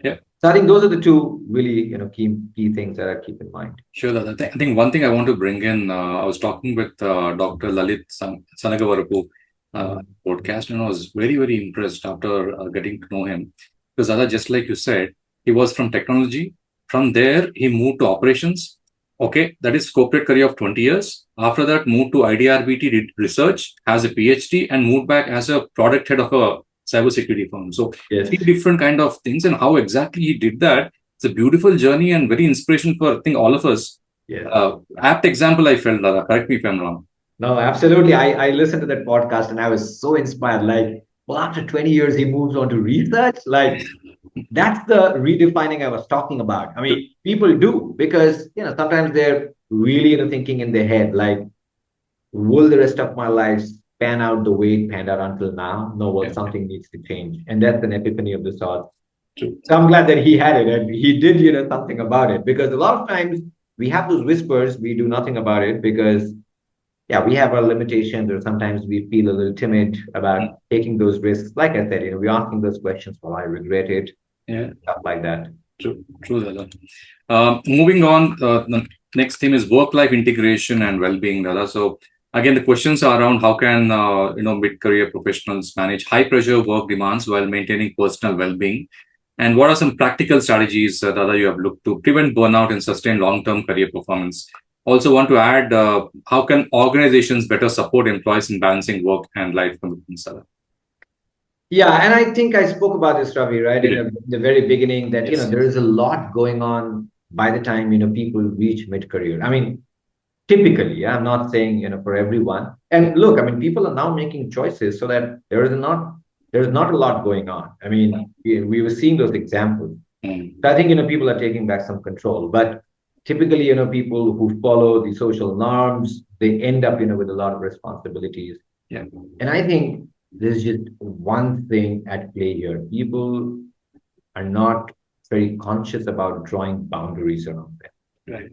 Yeah. So I think those are the two really, key things that I keep in mind. Sure. I think one thing I want to bring in, I was talking with Dr. Lalit Sanagavarapu podcast, and I was very, very impressed after getting to know him. Because just like you said, he was from technology. From there, he moved to operations. Okay, that is corporate career of 20 years. After that, moved to IDRBT, did research, has a PhD, and moved back as a product head of a cybersecurity firm. So three different kind of things, and how exactly he did that. It's a beautiful journey and very inspirational for, I think, all of us Yes. Apt example, I felt, Dada. Correct me if I'm wrong. No, absolutely. I listened to that podcast and I was so inspired. Like, well, after 20 years, he moves on to research. Like, that's the redefining I was talking about. I mean, people do because, sometimes they're really, thinking in their head, like, will the rest of my life pan out the way it panned out until now? No, well, Yeah. something needs to change. And that's an epiphany of the sort. True. So I'm glad that he had it and he did, something about it because a lot of times we have those whispers, we do nothing about it because, yeah, we have our limitations or sometimes we feel a little timid Mm. about taking those risks. Like I said, we're asking those questions, well, I regret it, Yeah. stuff like that. True. True, Dada. Moving on, the next theme is work-life integration and well-being, Dada. So again, the questions are around how can mid-career professionals manage high-pressure work demands while maintaining personal well-being, and what are some practical strategies, Dada, you have looked to prevent burnout and sustain long-term career performance. Also, want to add how can organizations better support employees in balancing work and life commitments, Dada? Yeah, and I think I spoke about this, Ravi, right, in the very beginning that, Yes. there is a lot going on by the time, people reach mid-career. I mean, typically, yeah, I'm not saying, for everyone. And look, I mean, people are now making choices so that there's not a lot going on. I mean, we were seeing those examples. Mm. So I think, people are taking back some control. But typically, people who follow the social norms, they end up, with a lot of responsibilities. Yeah. And I think there's just one thing at play here. People are not very conscious about drawing boundaries around them. Right.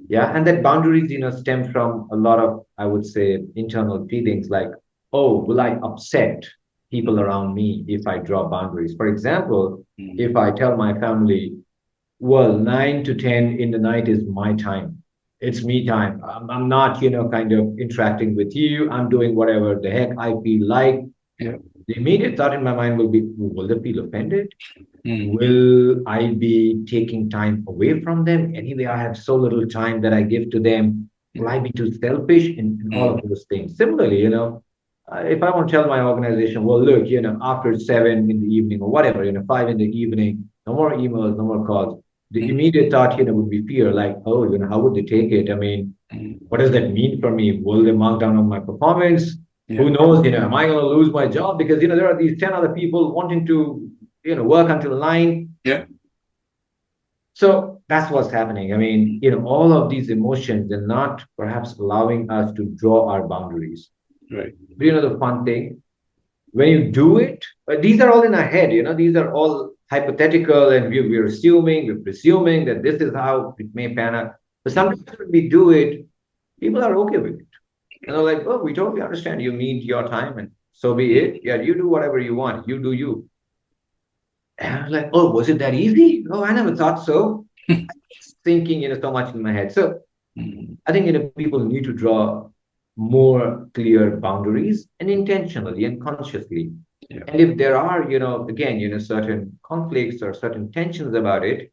Yeah. And that boundaries, stem from a lot of, I would say, internal feelings like, oh, will I upset people around me if I draw boundaries? For example, if I tell my family, well, 9 to 10 in the night is my time. It's me time. I'm not, kind of interacting with you. I'm doing whatever the heck I feel like. Yeah. The immediate thought in my mind will be, will they feel offended? Mm. Will I be taking time away from them? Anyway, I have so little time that I give to them. Will I be too selfish? And all of those things. Similarly, if I want to tell my organization, well, look, after 7 in the evening or whatever, 5 in the evening, no more emails, no more calls. The immediate thought, would be fear, like, oh, how would they take it? I mean, what does that mean for me? Will they mark down on my performance? Yeah. Who knows, am I going to lose my job? Because, there are these 10 other people wanting to, work until 9. Yeah. So that's what's happening. I mean, all of these emotions are not perhaps allowing us to draw our boundaries. Right. But the fun thing, when you do it, these are all in our head, these are all hypothetical and we're presuming that this is how it may pan out. But sometimes when we do it, people are okay with it. And they're like, oh, we totally understand. You need your time and so be it. Yeah, you do whatever you want. You do you. And I was like, oh, was it that easy? Oh, I never thought so. Thinking, so much in my head. So I think, people need to draw more clear boundaries and intentionally and consciously. Yeah. And if there are, again, certain conflicts or certain tensions about it,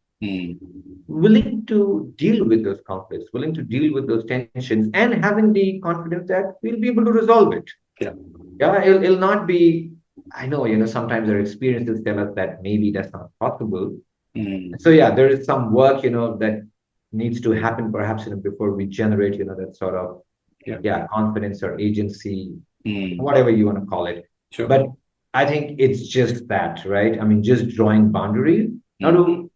willing to deal with those conflicts, willing to deal with those tensions, and having the confidence that we'll be able to resolve it. Yeah. Yeah, it'll not be. I know, sometimes our experiences tell us that maybe that's not possible. So yeah, there is some work, that needs to happen perhaps, before we generate, that sort of confidence or agency, whatever you want to call it. Sure. But I think it's just that, right? I mean, just drawing boundaries. Now to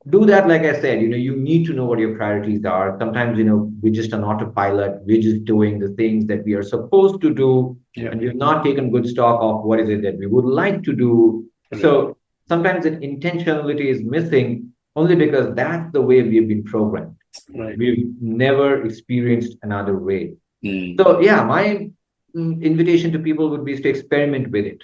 do that, like I said, you need to know what your priorities are. Sometimes, we're just on autopilot. We're just doing the things that we are supposed to do. Yeah. And we've not taken good stock of what is it that we would like to do. Correct. So sometimes that intentionality is missing only because that's the way we've been programmed. Right. We've never experienced another way. So yeah, my invitation to people would be to experiment with it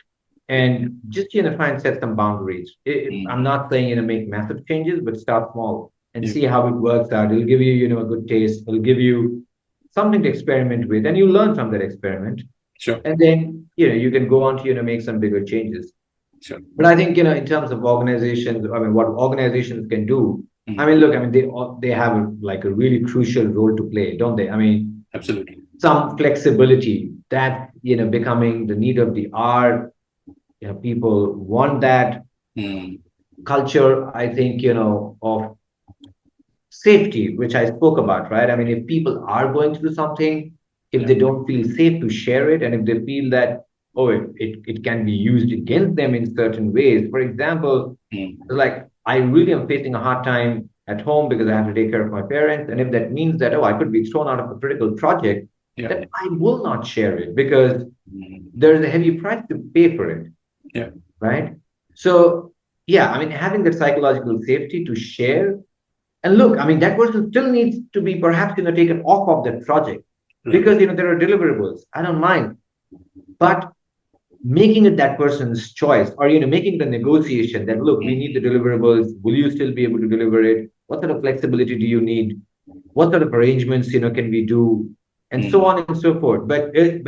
and just try and set some boundaries. I'm not saying make massive changes, but start small and see how it works out. It'll give you a good taste. It'll give you something to experiment with, and you learn from that experiment. Sure. And then you can go on to make some bigger changes. Sure. But I think in terms of organizations, I mean, what organizations can do. I mean, look, I mean, they have a really crucial role to play, don't they? I mean, absolutely. Some flexibility that becoming the need of the hour. People want that culture. I think of safety, which I spoke about, right? I mean, if people are going through something, if they don't feel safe to share it, and if they feel that, oh, it can be used against them in certain ways. For example, like I really am facing a hard time at home because I have to take care of my parents. And if that means that, oh, I could be thrown out of a critical project, that I will not share it because there's a heavy price to pay for it. Yeah. Right. So, yeah, I mean, having that psychological safety to share. And look, I mean, that person still needs to be perhaps, taken off of that project because, there are deliverables. I don't mind. But making it that person's choice or, making the negotiation that, look, we need the deliverables. Will you still be able to deliver it? What sort of flexibility do you need? What sort of arrangements, can we do? And so on and so forth. But if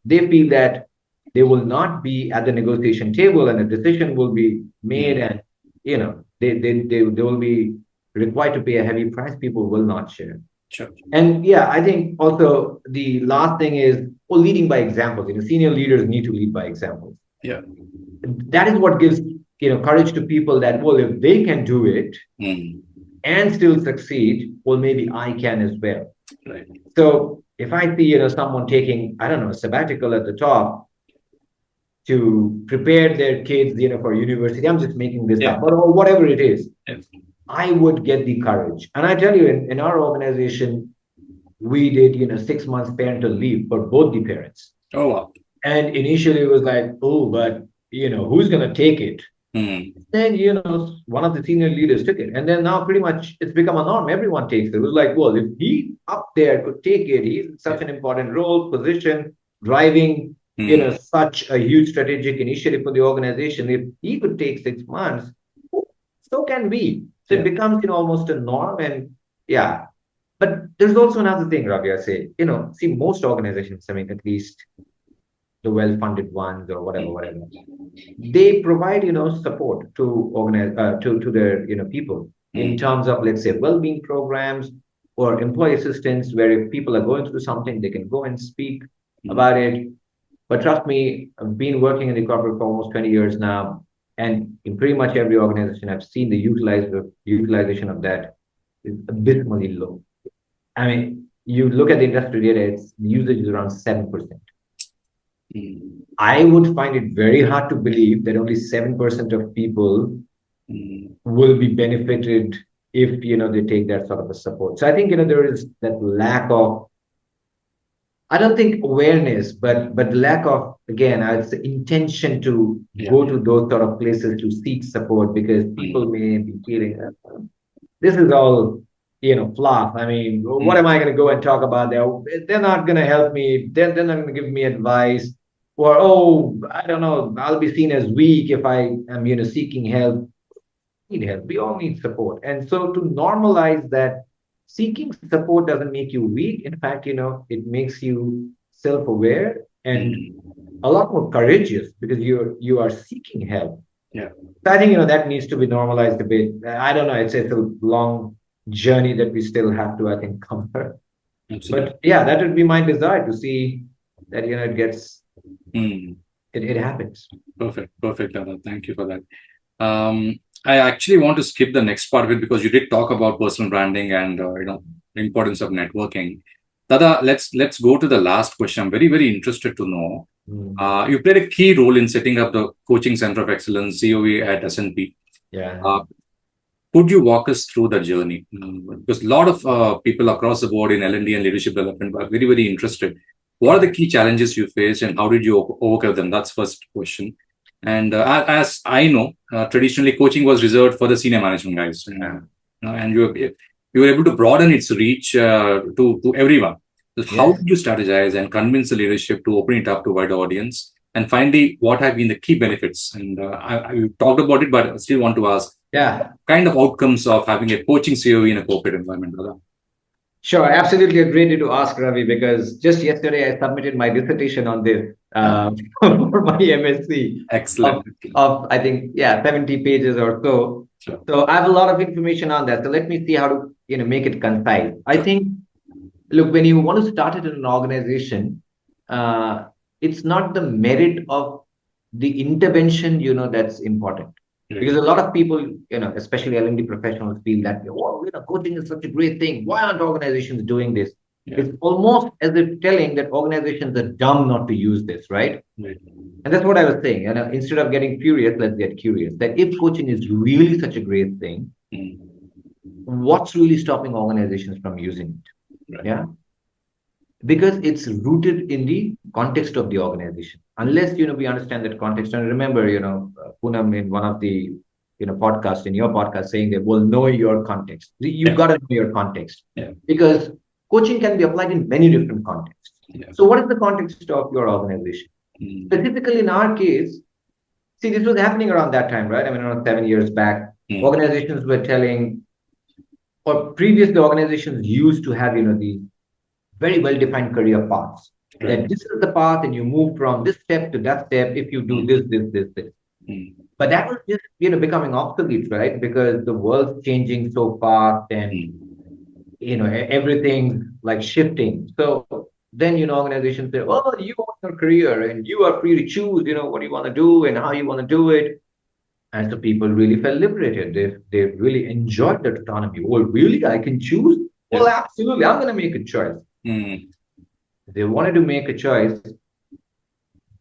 they feel that they will not be at the negotiation table and a decision will be made and, they will be required to pay a heavy price, people will not share. Sure. And yeah, I think also the last thing is leading by examples. Senior leaders need to lead by examples. Yeah. That is what gives courage to people that, well, if they can do it and still succeed, well, maybe I can as well. Right. So if I see someone taking, I don't know, a sabbatical at the top to prepare their kids, for university, I'm just making this up, or whatever it is. I would get the courage. And I tell you, in our organization, we did, 6 months parental leave for both the parents. Oh, wow. And initially it was like, oh, but, who's going to take it? Then, one of the senior leaders took it. And then now pretty much it's become a norm. Everyone takes it. It was like, well, if he up there could take it, he's in such an important role, position, driving, such a huge strategic initiative for the organization. If he could take 6 months, so can we. So it becomes, almost a norm. And yeah, but there's also another thing, Ravi, I say, see, most organizations, I mean, at least the well-funded ones or whatever, they provide, support to organize, to their, people in terms of, let's say, well-being programs or employee assistance, where if people are going through something, they can go and speak about it. But trust me, I've been working in the corporate for almost 20 years now. And in pretty much every organization, I've seen the utilization of that is abysmally low. I mean, you look at the industry data, the usage is around 7%. I would find it very hard to believe that only 7% of people will be benefited if, they take that sort of a support. So I think, there is that lack of, I don't think awareness, but lack of, again, I'd say intention to go to those sort of places to seek support, because people may be feeling this is all, fluff. I mean, what am I going to go and talk about there? They're not going to help me. They're not going to give me advice. Or, oh, I don't know, I'll be seen as weak if I am, seeking help. Need help. We all need support. And so to normalize that, seeking support doesn't make you weak. In fact, it makes you self-aware and a lot more courageous because you are seeking help. Yeah. So I think, that needs to be normalized a bit. I don't know. It's a long journey that we still have to, I think, cover. Absolutely. But yeah, that would be my desire to see that, it gets, it happens. Perfect. Dada. Thank you for that. I actually want to skip the next part of it because you did talk about personal branding and importance of networking. Dada, let's go to the last question. I'm very, very interested to know. You played a key role in setting up the Coaching Center of Excellence (COE) at S&P. Yeah. Could you walk us through the journey? Because a lot of people across the board in L&D and leadership development are very, very interested. What are the key challenges you faced and how did you overcome them? That's first question. And as I know, traditionally coaching was reserved for the senior management guys, and you were able to broaden its reach to everyone. So how did you strategize and convince the leadership to open it up to a wider audience? And finally, what have been the key benefits? And I talked about it, but I still want to ask, kind of outcomes of having a coaching COE in a corporate environment. Sure, absolutely agreed to ask, Ravi, because just yesterday I submitted my dissertation on this for my MSc. Excellent. Of I think 70 pages or so. Sure. So I have a lot of information on that. So let me see how to make it concise. I think, look, when you want to start it in an organization, it's not the merit of the intervention that's important. Because a lot of people, especially L&D professionals, feel that, oh, coaching is such a great thing. Why aren't organizations doing this? Yeah. It's almost as if telling that organizations are dumb not to use this, right? And that's what I was saying. Instead of getting furious, let's get curious. That if coaching is really such a great thing, what's really stopping organizations from using it? Right. Yeah. Because it's rooted in the context of the organization. Unless we understand that context. And remember, Poonam in one of the podcast in your podcast saying that well, know your context. You've got to know your context. Because coaching can be applied in many different contexts. So what is the context of your organization? Specifically in our case, see, this was happening around that time, right? I mean, around 7 years back, organizations were telling, or previously organizations used to have, these very well-defined career paths. That this is the path, and you move from this step to that step if you do this. But that was just becoming obsolete, right? Because the world's changing so fast, and everything's like shifting. So then organizations say, "Oh, you own your career, and you are free to choose, what you want to do and how you want to do it." And so people really felt liberated. They really enjoyed that autonomy. Well, really, I can choose. Well, absolutely, I'm going to make a choice. They wanted to make a choice,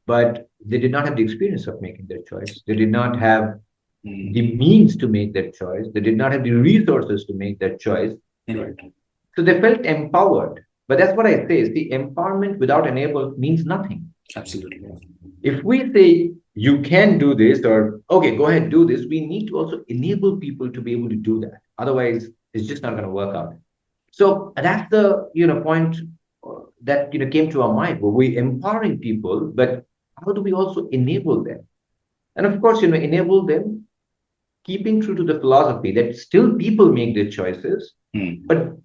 but they did not have the experience of making that choice. They did not have the means to make that choice. They did not have the resources to make that choice. Right. So they felt empowered. But that's what I say is the empowerment without enable means nothing. Absolutely. If we say you can do this, or okay, go ahead, do this, we need to also enable people to be able to do that. Otherwise, it's just not going to work out. So that's the point that came to our mind. Were we empowering people, but how do we also enable them? And of course, enable them, keeping true to the philosophy that still people make their choices, but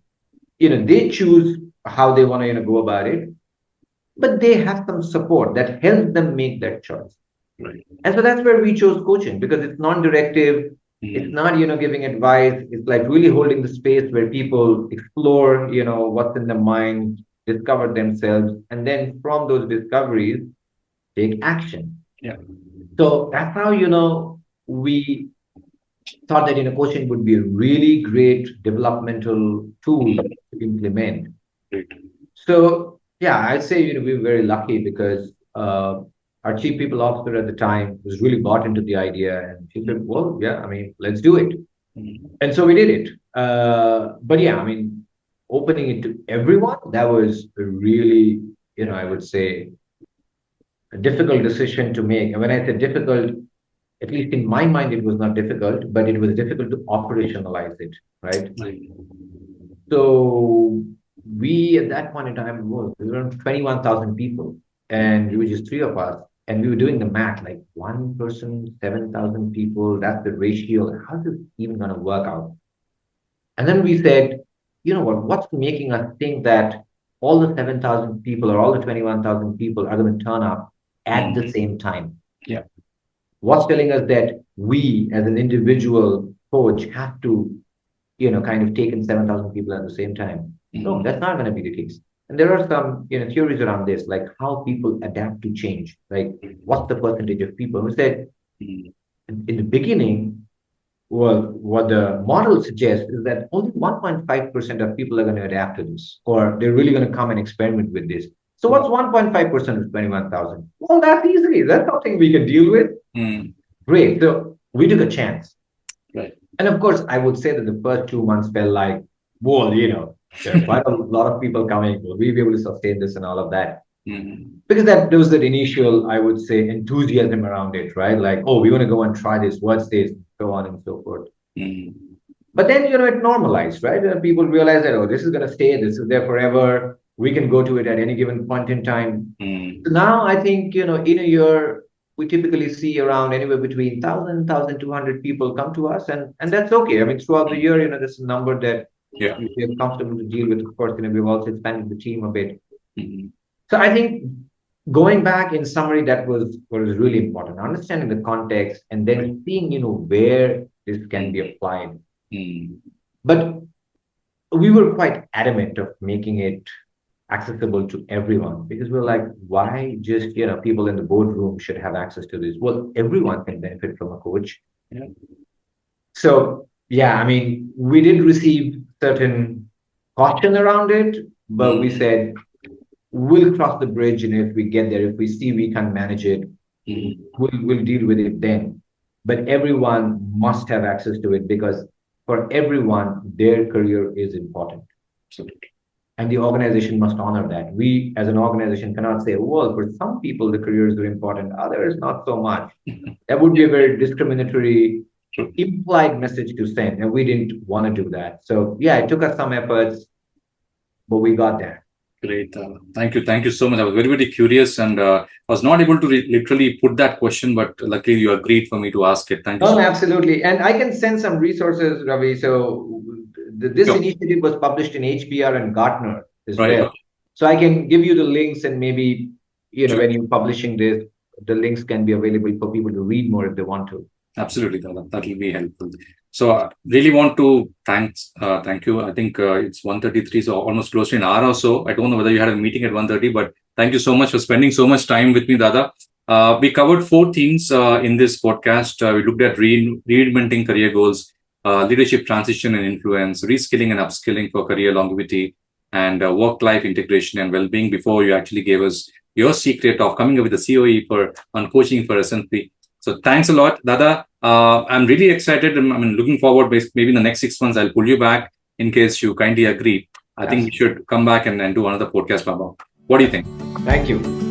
they choose how they want to go about it, but they have some support that helps them make that choice. Right. And so that's where we chose coaching, because it's non-directive. It's not giving advice. It's like really holding the space where people explore what's in their mind, discover themselves, and then from those discoveries take action. So that's how we thought that coaching would be a really great developmental tool to implement. So yeah, I'd say we were very lucky because our chief people officer at the time was really bought into the idea, and she said, "Well, yeah, I mean, let's do it." And so we did it. But yeah, I mean, opening it to everyone, that was a really, I would say, a difficult decision to make. And when I say difficult, at least in my mind, it was not difficult, but it was difficult to operationalize it, right? So we, at that point in time, we were around 21,000 people, and we were just three of us. And we were doing the math, like one person, 7,000 people, that's the ratio. How's this even going to work out? And then we said, you know what's making us think that all the 7,000 people or all the 21,000 people are going to turn up at the same time? Yeah. What's telling us that we, as an individual coach, have to, kind of take in 7,000 people at the same time? No, that's not going to be the case. And there are some theories around this, like how people adapt to change. Like, what's the percentage of people who said in the beginning, well, what the model suggests is that only 1.5% of people are going to adapt to this, or they're really going to come and experiment with this. So what's 1.5% of 21,000? Well, that's easily. That's something we can deal with. Great. So we took a chance. Right. And of course, I would say that the first 2 months felt like, well, there are quite a lot of people coming. Will we be able to sustain this and all of that? Because there was that initial, I would say, enthusiasm around it, right? Like, oh, we want to go and try this. What's this? So on and so forth. But then, it normalized, right? People realize that, oh, this is going to stay. This is there forever. We can go to it at any given point in time. So now I think, in a year, we typically see around anywhere between 1,000, 1,200 people come to us. And that's okay. I mean, throughout the year, this is a number that we feel comfortable to deal with. Of course, we've also expanded the team a bit. So I think going back in summary, that was what was really important. Understanding the context and then seeing, where this can be applied. But we were quite adamant of making it accessible to everyone, because we're like, why just, people in the boardroom should have access to this? Well, everyone can benefit from a coach. Yeah. So, yeah, I mean, we did receive certain caution around it, but we said, we'll cross the bridge, and if we get there, if we see we can manage it, we'll deal with it then. But everyone must have access to it, because for everyone, their career is important. Absolutely. And the organization must honor that. We, as an organization, cannot say, well, for some people, the careers are important, others, not so much. That would be a very discriminatory, implied message to send. And we didn't want to do that. So, yeah, it took us some efforts, but we got there. Great. Thank you. Thank you so much. I was very, very curious, and I was not able to literally put that question, but luckily you agreed for me to ask it. Thank you. Oh, absolutely. And I can send some resources, Ravi. So this initiative was published in HBR and Gartner as well. So I can give you the links, and maybe, when you're publishing this, the links can be available for people to read more if they want to. Absolutely, that will be helpful. So I really want to thank you. I think it's 1:33, so almost close to an hour or so. I don't know whether you had a meeting at 1:30, but thank you so much for spending so much time with me, Dada. We covered 4 themes in this podcast. We looked at reinventing career goals, leadership transition and influence, reskilling and upskilling for career longevity, and work-life integration and well-being, before you actually gave us your secret of coming up with a COE on coaching for S&P. So thanks a lot, Dada. I'm really excited. I'm looking forward. Maybe in the next 6 months, I'll pull you back in case you kindly agree. I think we should come back and do another podcast, Baba. What do you think? Thank you.